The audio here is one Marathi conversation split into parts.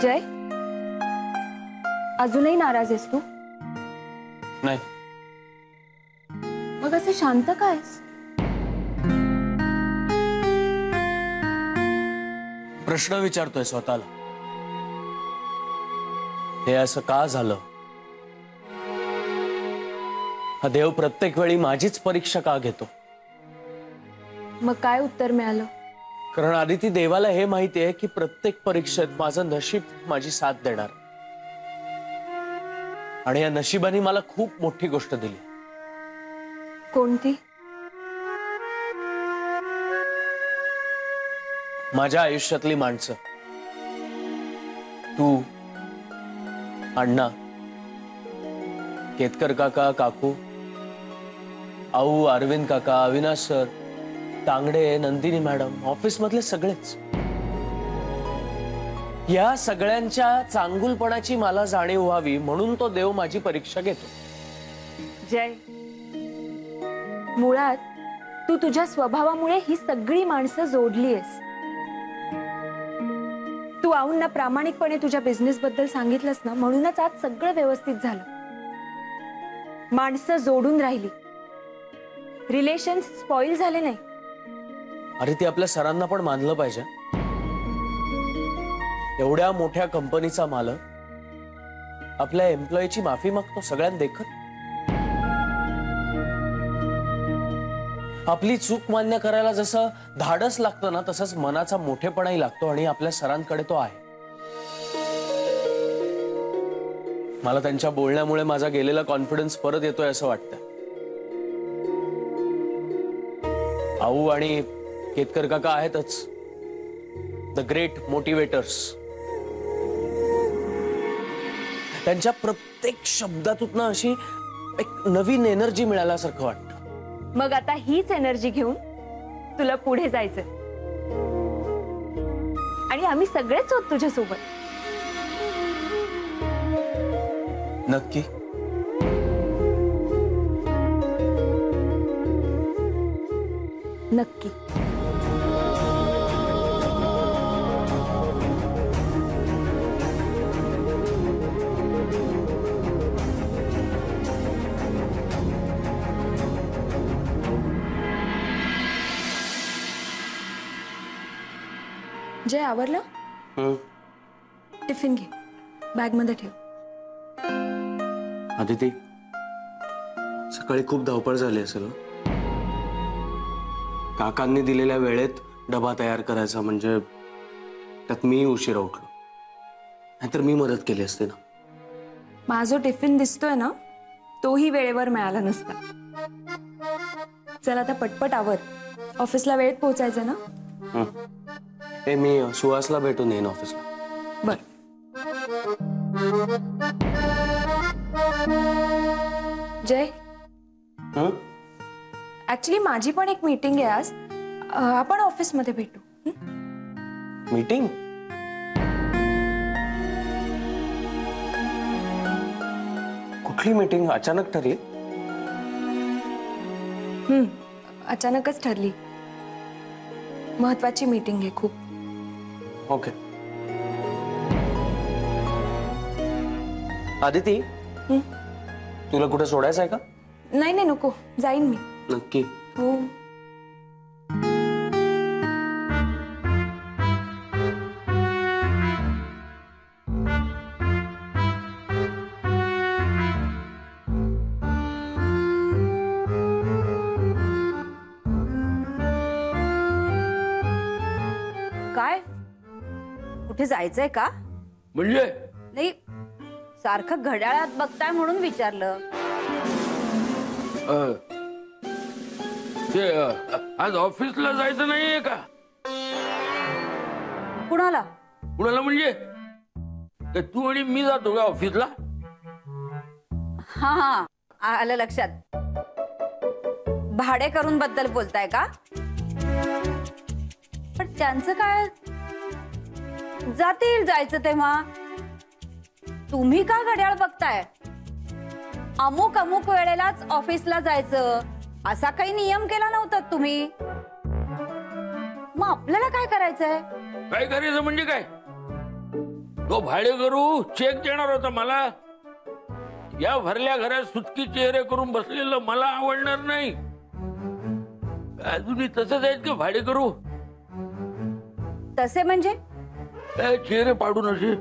जय, अजूनही नाराज आहेस तू? नाही. मग असे शांत का आहेस? प्रश्न विचारतोय स्वतःला. हे असं का झालं? हा देव प्रत्येक वेळी माझीच परीक्षा का घेतो? मग काय उत्तर मिळालं? कारण आदिती, देवाला हे माहिती आहे की प्रत्येक परीक्षेत माझं नशीब माझी साथ देणार. आणि या नशिबाने मला खूप मोठी गोष्ट दिली. कोणती? माझ्या आयुष्यातली माणसं. तू, अण्णा, केतकर काका, काकू, आऊ, अरविंद काका, Avinash sir, Tangde, Nandini madam, office मधले सगळेच. या सगळ्यांच्या चांगुलपणाची मला जाणीव व्हावी म्हणून तो देव माझी परीक्षा घेतो. जय, मुळात तू तुझ्या स्वभावामुळे ही सगळी माणसं जोडलीयस. तू आऊंना प्रामाणिकपणे तुझ्या बिझनेस बद्दल सांगितलंस ना, म्हणूनच आज सगळं व्यवस्थित झालं. माणसं जोडून राहिली, रिलेशन्स स्पॉइल झाले नाही. अरे, ते आपल्या सरांना पण मानलं पाहिजे. एवढ्या मोठ्या कंपनीचा मालक आपल्या एम्प्लॉईची माफी मागतो सगळ्यांना देखत. आपली चूक मान्य करायला जसं धाडस लागतं ना, तसंच मनाचा मोठेपणाही लागतो आणि आपल्या सरांकडे तो आहे. मला त्यांच्या बोलण्यामुळे माझा गेलेला कॉन्फिडन्स परत येतोय असं वाटतं. आऊ आणि केतकर काका आहेतच द ग्रेट मोटिवेटर्स. त्यांच्या प्रत्येक शब्दातून ना अशी एक नवीन एनर्जी मिळाल्यासारखं वाटतं. मग आता हीच एनर्जी घेऊन तुला पुढे जायचं आणि आम्ही सगळेच आहोत तुझ्या सोबत. नक्की? नक्की. जय, आवरलं? टिफिन घे, बॅग मध्ये ठेव. आदिती, सकाळी खूप धावपळ झाली असेल. काकांनी दिलेल्या वेळेत डबा तयार करायचा म्हणजे त्यात मी उशिरा उठलो. नाहीतर मी मदत केली असते ना. माझा टिफिन दिसतोय ना, तोही वेळेवर मिळाला नसता. चल आता पटपट आवर, ऑफिसला वेळेत पोहोचायचं ना. ए, मी सुहासला भेटून येईन ऑफिसला. बर. जय, ऍक्च्युली माझी पण एक मीटिंग आहे आज. आपण ऑफिस मध्ये भेटू. मीटिंग? कुठली मीटिंग? अचानक ठरली? अचानकच ठरली. महत्वाची मीटिंग आहे खूप. ओके. आदिती, तुला कुठे सोडायचं आहे का? नाही नाही, नको, जाईन मी. नक्की? हो. काय? कुठे जायचंय का? म्हणजे नाही, सारखं घड्याळात बघताय म्हणून विचारलं. ते आज ऑफिसला जायचं नाहीये का? कुणाला? कुणाला म्हणजे ते तू आणि मी जातो का ऑफिसला? हा हा, आलं लक्षात. भाडे करून बद्दल बोलताय का? पण त्यांचं काय? जातील जायचं तेव्हा. तुम्ही का घड्याळ बघताय? अमुक अमुक वेळेलाच ऑफिसला जायचं असा काही नियम केला नव्हता तुम्ही. मग आपल्याला काय करायचंय? काय करायचं म्हणजे काय? तो भाडेकरू चेक देणार होता मला. या भरल्या घरात सुटकी चेहरे करून बसलेलं मला आवडणार नाही. अजूनही तसंच आहेत का भाडेकरू? तसे म्हणजे काय चेहरे पाडून असे?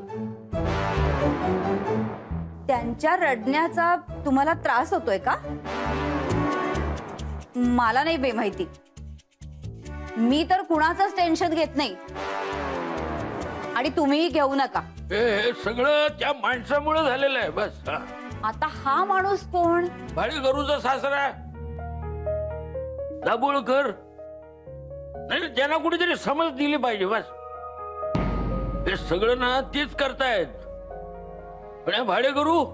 त्यांच्या रडण्याचा तुम्हाला त्रास होतोय का? मला नाही बे माहिती. मी तर कुणाचंच टेन्शन घेत नाही आणि तुम्हीही घेऊ नका. हे सगळं त्या माणसामुळे झालेलं आहे. बस हा. आता हा माणूस कोण? भाडेकरूचा सासरा दाभोळकर. नाही त्यांना कुठेतरी समज दिली पाहिजे. बस हे सगळं ना तेच करतायत. पण हे भाडेकरू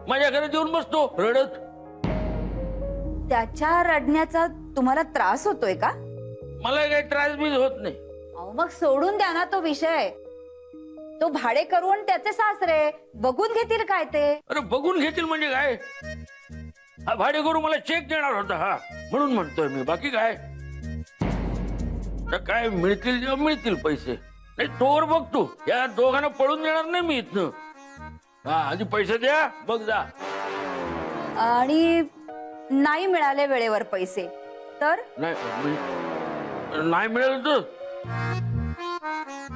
माझ्या घरात येऊन बसतो रडत. त्याच्या रडण्याचा तुम्हाला त्रास होतोय का? मला काही त्रास बी होत नाही. अहो मग सोडून द्या ना तो विषय. तो भाडेकरू आणि त्याचे सासरे बघून घेतील काय ते. अरे बघून घेतील म्हणजे काय? हा भाडेकरू मला चेक देणार होता हा म्हणून म्हणतोय मी. बाकी काय काय मिळतील जेव्हा मिळतील पैसे. नाही तोवर बघतो. या दोघांना पळून देणार नाही मी इथनं. हा आधी पैसे द्या बघ जा. आणि नाही मिळाले वेळेवर पैसे तर? नाही मिळालं तर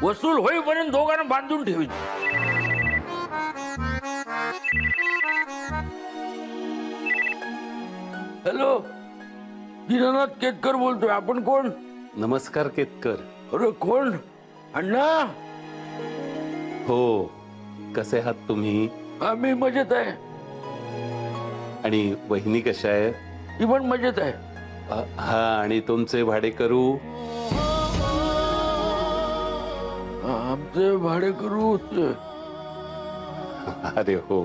वसूल होईपर्यंत दोघांना बांधून ठेवी. हॅलो दीनानाथ केतकर बोलतोय. आपण कोण? नमस्कार केतकर. अरे कोण? अण्णा. हो कसे आहात तुम्ही? आम्ही मजेत आहे. आणि वहिनी कशा आहे? ती पण मजेत आहे. हा आणि तुमचे भाडेकरू? आमचे भाडेकरू अरे हो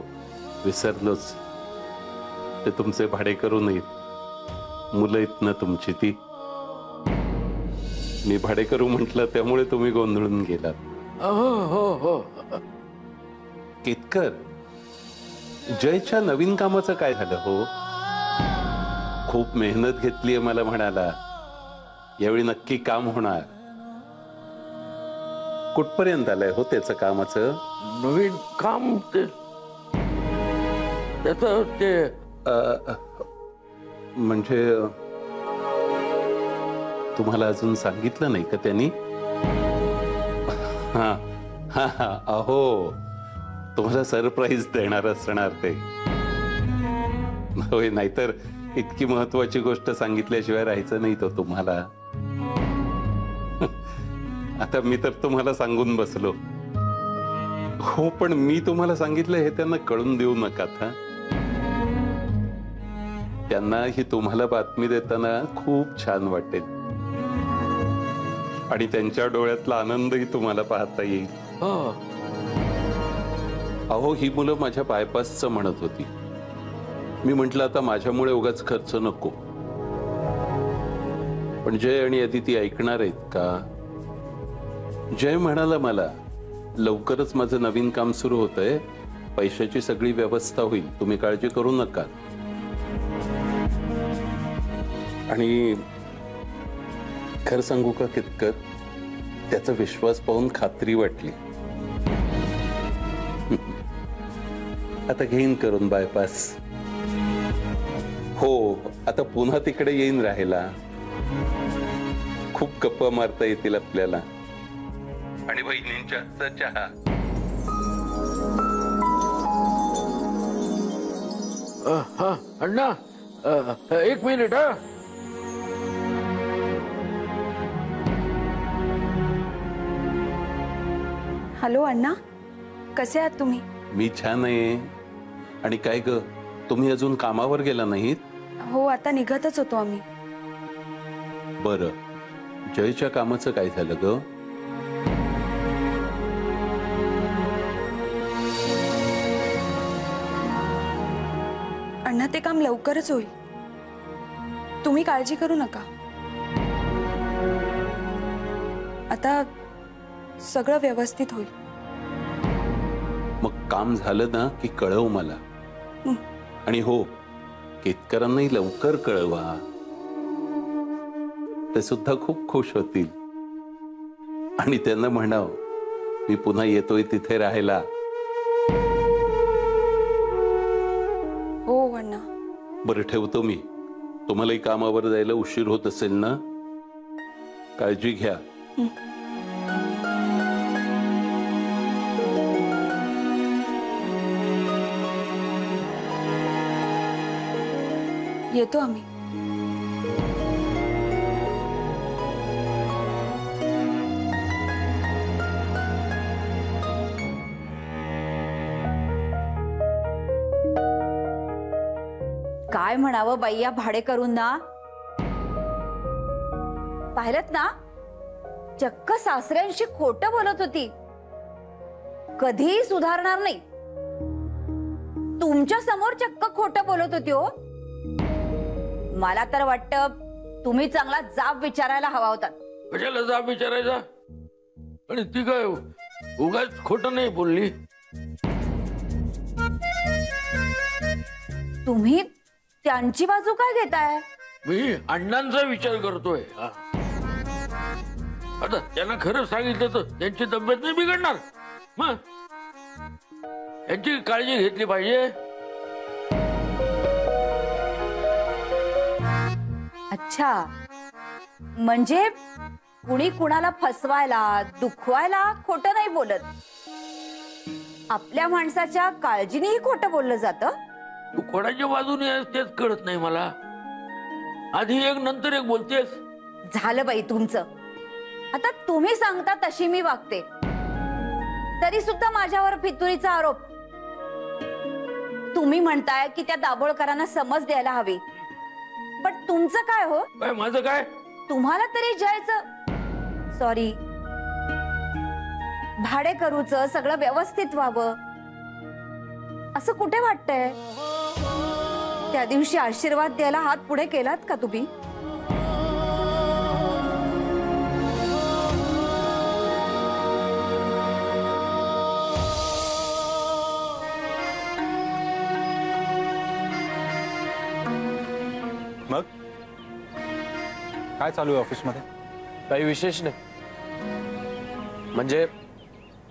विसरलोच. ते तुमचे भाडेकरू नाहीत. मुलं आहेत ना तुमची ती. मी भाडेकरू म्हटलं त्यामुळे तुम्ही गोंधळून गेलात. हो हो हो. केतकर जयच्या नवीन कामाचं काय झालं हो? खूप मेहनत घेतलीये मला म्हणाला. यावेळी नक्की काम होणार. कुठपर्यंत आलंय हो त्याचं कामाचं? नवीन काम ते त्याचं ते म्हणजे तुम्हाला अजून सांगितलं नाही का त्यांनी? हा हा हा अहो तुम्हाला सरप्राईज देणार असणार ते. होय नाहीतर इतकी महत्वाची गोष्ट सांगितल्याशिवाय राहायचं नाही तो तुम्हाला. आता मी तर तुम्हाला सांगून बसलो. हो पण मी तुम्हाला सांगितलं हे त्यांना कळून देऊ नका. त्यांना ही तुम्हाला बातमी देताना खूप छान वाटेल आणि त्यांच्या डोळ्यातला आनंदही तुम्हाला पाहता येईल. अहो ही मुलं माझ्या बायपासचं म्हणत होती. मी म्हंटल आता माझ्यामुळे उगाच खर्च नको. पण जय आणि अदिती ऐकणार आहेत का? जय म्हणाला मला लवकरच माझं नवीन काम सुरू होतंय. पैशाची सगळी व्यवस्था होईल. तुम्ही काळजी करू नका. आणि खरं सांगू का केतकर त्याचा विश्वास पाहून खात्री वाटली. आता घेईन करून बायपास. हो आता पुन्हा तिकडे येईन राहायला. खूप गप्पा मारता येतील आपल्याला. आणि बहिणींच्या हातचा चहा. अण्णा एक मिनिट. हा हॅलो अण्णा कसे आहात तुम्ही? मी छान आहे. आणि काय ग तुम्ही अजून कामावर गेला नाहीत? हो आता निघतच होतो आम्ही. बरं जयच्या कामाचं काय झालं ग? अण्णा ते काम लवकरच होईल. तुम्ही काळजी करू नका. आता सगळं व्यवस्थित होईल. मग काम झालं ना की कळव मला. आणि हो केतकरांनाही लवकर कळवा. ते सुद्धा खूप खुश होतील. आणि त्यांना म्हणाव मी पुन्हा येतोय तिथे राहायला. हो अण्णा. बरं ठेवतो मी. तुम्हालाही कामावर जायला उशीर होत असेल ना. काळजी घ्या. येतो आम्ही. काय म्हणावं बाई या भाडेकरूंना. पाहिलत ना, चक्क सासऱ्यांशी खोटं बोलत होती. कधीही सुधारणार नाही. तुमच्या समोर चक्क खोटं बोलत होती. हो, मला तर वाटतं तुम्ही चांगला जाब विचारायला हवा होता. कशाला जाब विचारायचा? आणि ती काय उगाच खोटं नाही बोलली. तुम्ही त्यांची बाजू काय घेताय? मी अण्णांचा विचार करतोय. आता त्यांना खरं सांगितलं तर त्यांची तब्येत नाही बिघडणार. मग त्यांची काळजी घेतली पाहिजे. अच्छा, म्हणजे कुणी कुणाला फसवायला दुखवायला खोटं नाही बोलत. आपल्या माणसाच्या काळजीनेही खोटं बोललं जातं. तू कोणाच्या बाजूने आहेस तेच कळत नाही मला. आधी एक नंतर एक बोलतेस. झालं बाई तुमचं. आता तुम्ही सांगता तशी मी वागते. तरी सुद्धा माझ्यावर फितुरीचा आरोप. तुम्ही म्हणताय की त्या दाभोळकरांना समज द्यायला हवी. पण तुमचं काय हो? काय माझं काय? तुम्हाला तरी जायचं. सॉरी, भाडेकरूचं सगळं व्यवस्थित व्हावं असं कुठे वाटतंय? त्या दिवशी आशीर्वाद द्यायला हात पुढे केलात का तुम्ही? मग काय चालू आहे ऑफिसमध्ये? काही विशेष नाही. म्हणजे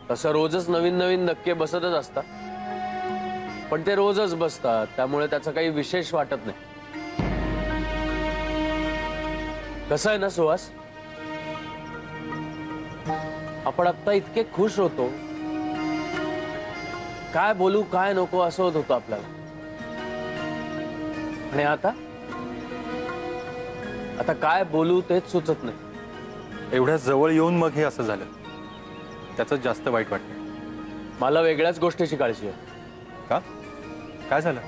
तसं रोजच नवीन नवीन धक्के बसतच असतात. पण ते रोजच बसतात त्यामुळे त्याचं काही विशेष वाटत नाही. कसं आहे ना सुहास, आपण आता इतके खुश होतो. काय बोलू काय नको असं होत होतं आपल्याला. आणि आता काय बोलू तेच सुचत नाही. एवढ्या जवळ येऊन मग हे असं झालं, त्याचं जास्त वाईट वाटतं. मला वेगळ्याच गोष्टीची काळजी आहे. का? काय झालं?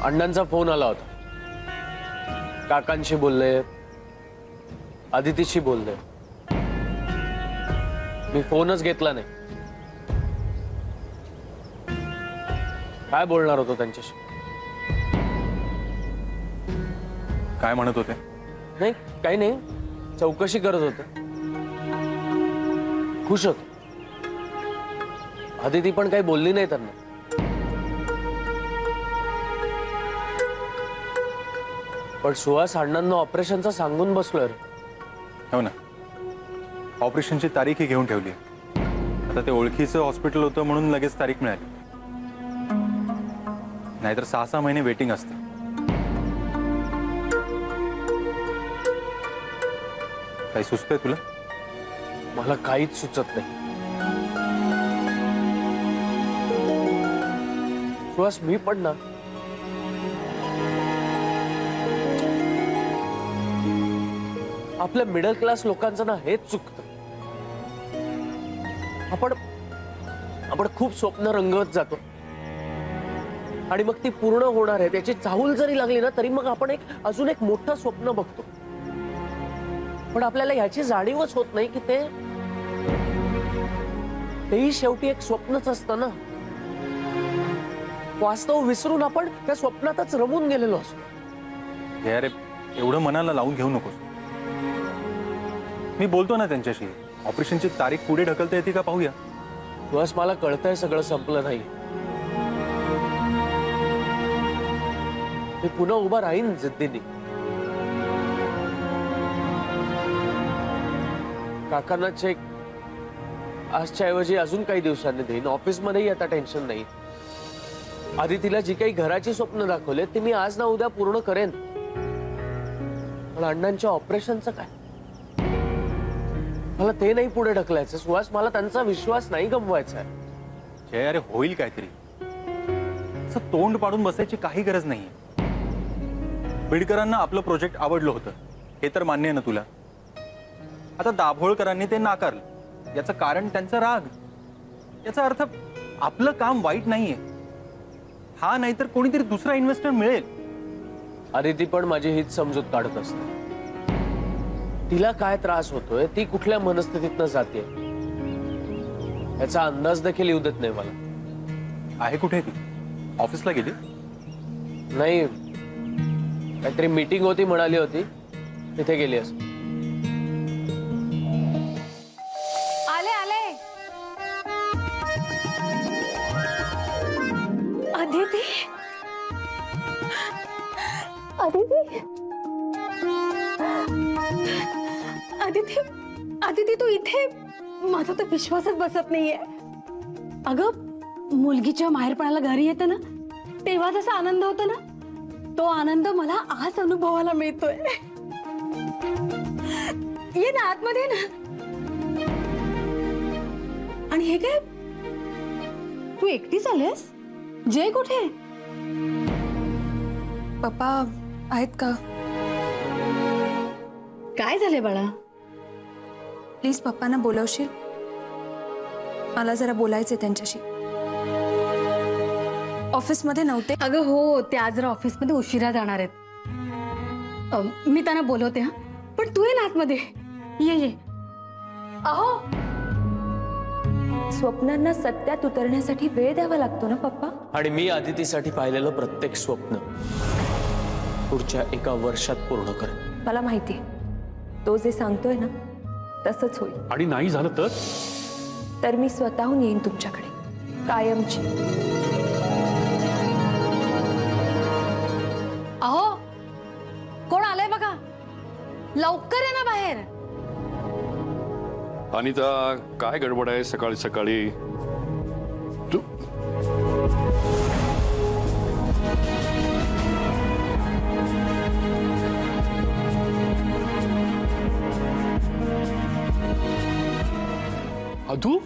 अण्णांचा फोन आला होता. काकांशी बोलले, अदितीशी बोलले. मी फोनच घेतला नाही. काय बोलणार होतो त्यांच्याशी? काय म्हणत होते? नाही काही नाही, चौकशी करत होते. खुश होते. अदिती पण काही बोलली नाही त्यांना. पण सुहास, अण्णांना ऑपरेशनचं सांगून बसलोय रे. हो ना, ऑपरेशनची तारीखही घेऊन ठेवली. आता ते ओळखीचं हॉस्पिटल होतं म्हणून लगेच तारीख मिळाली. नाहीतर 6-6 महिने वेटिंग असते. काही सुचतंय तुला? मला काहीच सुचत नाही. सुहास, मी पण ना आपल्या मिडल क्लास लोकांचं ना हेच चुकतं. आपण खूप स्वप्न रंगवत जातो आणि मग ती पूर्ण होणार आहे त्याची चाहूल जरी लागली ना तरी मग आपण अजून एक मोठं स्वप्न बघतो. पण आपल्याला ह्याची जाणीवच होत नाही की तेही शेवटी एक स्वप्नच असतं ना. वास्तव विसरून आपण त्या स्वप्नातच रमून गेलेलो असतो. अरे एवढं मनाला लावून घेऊ नकोस. मी बोलतो ना त्यांच्याशी. ऑपरेशनची तारीख पुढे ढकलता येते का पाहूया. बस मला कळतंय सगळं संपलं नाही. मी पुन्हा उभा राहीन जिद्दीने. काकांना चेक आजच्या ऐवजी अजून काही दिवसांनी देईन. ऑफिसमध्येही आता टेन्शन नाही. आधी तिला जी काही घराची स्वप्न दाखवले ती मी आज ना उद्या पूर्ण करेन. पण अण्णांच्या ऑपरेशनचं काय? मला ते नाही पुढे ढकलायचं सुहास. मला त्यांचा विश्वास नाही गमवायचा आहे. जय, अरे होईल काहीतरी. असं तोंड पाडून बसायची काही गरज नाहीये. बिडकरांना आपलं प्रोजेक्ट आवडलं होतं हे तर मान्य आहे ना तुला. आता दाभोळकरांनी ते नाकारलं. याचं कारण त्यांचा राग. याचा अर्थ आपलं काम वाईट नाहीये. हा नाहीतर कोणीतरी दुसरा इन्व्हेस्टर मिळेल. अरे ती पण माझी हीच समजूत काढत असते. तिला काय त्रास होतोय, ती कुठल्या मनस्थितीतनं जाते याचा अंदाज देखील येऊ देत नाही मला. आहे कुठे ती? ऑफिसला गेली? नाही, काहीतरी मीटिंग होती म्हणाली होती, तिथे गेली असं. आले आले. अदिती, अदिती, अदिती, अदिती तू इथे? माझा तर विश्वासच बसत नाहीये. अगं, मुलगीच्या माहेरपणाला घरी येतं ना तेव्हा जसा आनंद होतो ना, तो आनंद मला आज अनुभवायला मिळतोय. ये ना आतमध्ये ना. आणि हे काय, तू एकटीच आलेस? जय कुठे? पप्पा आहेत का? काय झाले बाळा? प्लीज पप्पांना बोलावशील? मला जरा बोलायचंय त्यांच्याशी. ऑफिसमध्ये नव्हते? अगं हो, ते आज जरा ऑफिसमध्ये उशिरा जाणार आहेत. मी त्यांना बोलवते. हा, पण तू ये ना आतमध्ये. ये ये. अहो, स्वप्नांना सत्यात उतरण्यासाठी वेळ द्यावा लागतो ना पप्पा. आणि मी अदितीसाठी पाहिलेलं प्रत्येक स्वप्न पुढच्या 1 वर्षात पूर्ण करेन. मला माहितीये तो जे सांगतोय ना तसंच होईल. आणि नाही झालं तर मी स्वतःहून येईन तुमच्याकडे, कायमची. अहो, कोण आलंय बघा. लवकर ये ना बाहेर. अनिता, काय गडबड आहे सकाळी सकाळी? तू अदू,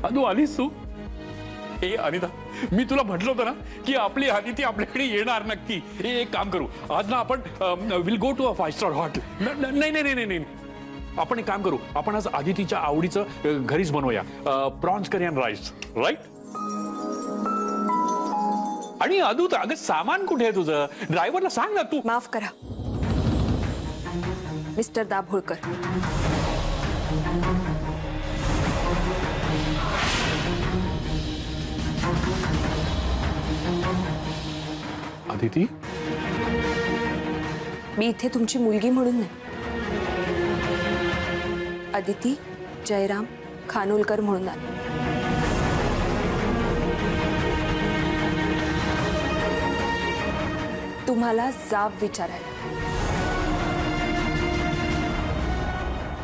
अदू आलीस तू? ए अनिता, मी तुला म्हटलं होतं ना की आपली आदिती आपल्याकडे येणार नक्की. एक काम करू, आज ना आपण will go to a 5 star hotel. नाही नाही नाही नाही, आपण एक काम करू, आपण आज आदितीच्या आवडीचं घरीच बनवूया. Prawns curry and rice, right? आणि अदू, अगं सामान कुठे आहे तुझं? ड्रायव्हरला सांग ना तू. माफ करा मिस्टर दाभोळकर. अदिती, मी इथे तुमची मुलगी म्हणून नाही, अदिती जयराम खानोलकर म्हणून आले. तुम्हाला जाब विचारायला.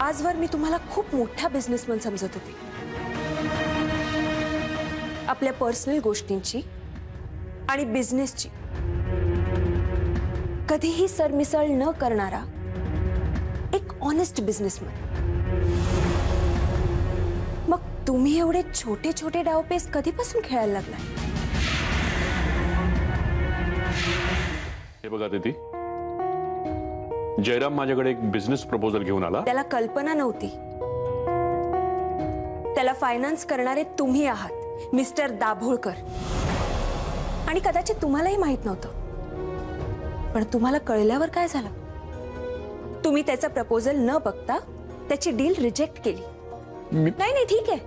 आजवर मी तुम्हाला खूप मोठा बिझनेसमन समजत होते. आपल्या पर्सनल गोष्टींची आणि बिझनेसची कधीही सरमिसळ न करणारा एक ऑनेस्ट बिझनेसमन. मग तुम्ही एवढे छोटे छोटे डावपेच कधीपासून खेळायला लागलाय? हे बघा अदिती, जयराम माझ्याकडे एक बिझनेस प्रपोजल घेऊन आला. त्याला कल्पना नव्हती. त्याला फायनान्स करणारे तुम्ही आहात मिस्टर दाभोळकर. आणि कदाचित तुम्हालाही माहित नव्हतं. पण तुम्हाला कळल्यावर काय झालं? तुम्ही त्याचा प्रपोजल न बघता त्याची डील रिजेक्ट केली. नाही नाही, ठीक आहे,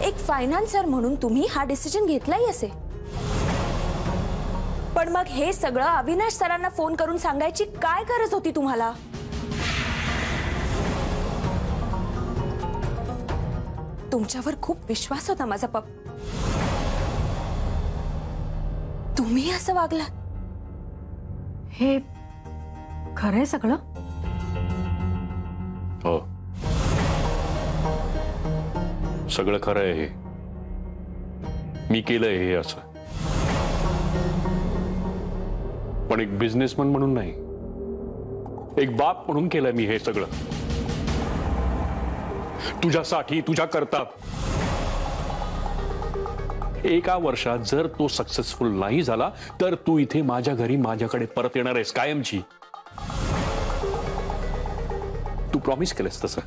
एक फायनान्सर म्हणून तुम्ही हा डिसिजन घेतलाही असेल. पण मग हे सगळं अविनाश सरांना फोन करून सांगायची काय गरज होती तुम्हाला? तुमच्यावर खूप विश्वास होता माझा तुम्ही असं वागलात. हे खरंय सगळं? सगळं खरं आहे हे. मी केलंय हे असं, पण एक बिझनेसमन म्हणून नाही, एक बाप म्हणून केलंय मी हे सगळं तुझ्यासाठी, तुझ्या करता. एका वर्षात जर तो सक्सेसफुल नाही झाला तर तू इथे माझ्या घरी माझ्याकडे परत येणार आहेस कायमची. तू प्रॉमिस केलंस तसं,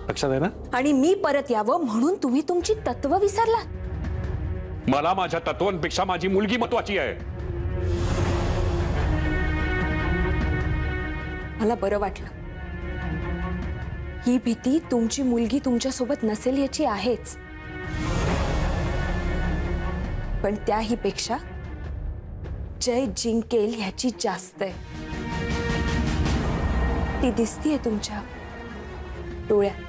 लक्षात आहे ना? आणि मी परत यावं म्हणून तुम्ही तुमची तत्व विसरलात. मला माझ्या तत्वांपेक्षा माझी मुलगी महत्वाची आहे. मला बरं वाटलं. ही भीती तुमची मुलगी तुमच्यासोबत नसेल याची आहेच, पण त्याही पेक्षा जय जिंकेल ह्याची जास्त आहे. ती दिसतीये तुमच्या डोळ्यात.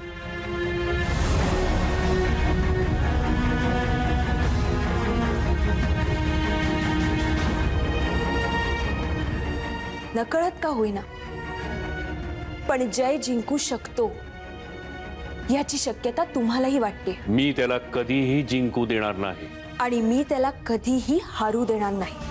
नकळत का होईना, पण जय जिंकू शकतो याची शक्यता तुम्हालाही वाटते. मी त्याला कधीही जिंकू देणार नाही आणि मी त्याला कधीही हारू देणार नाही.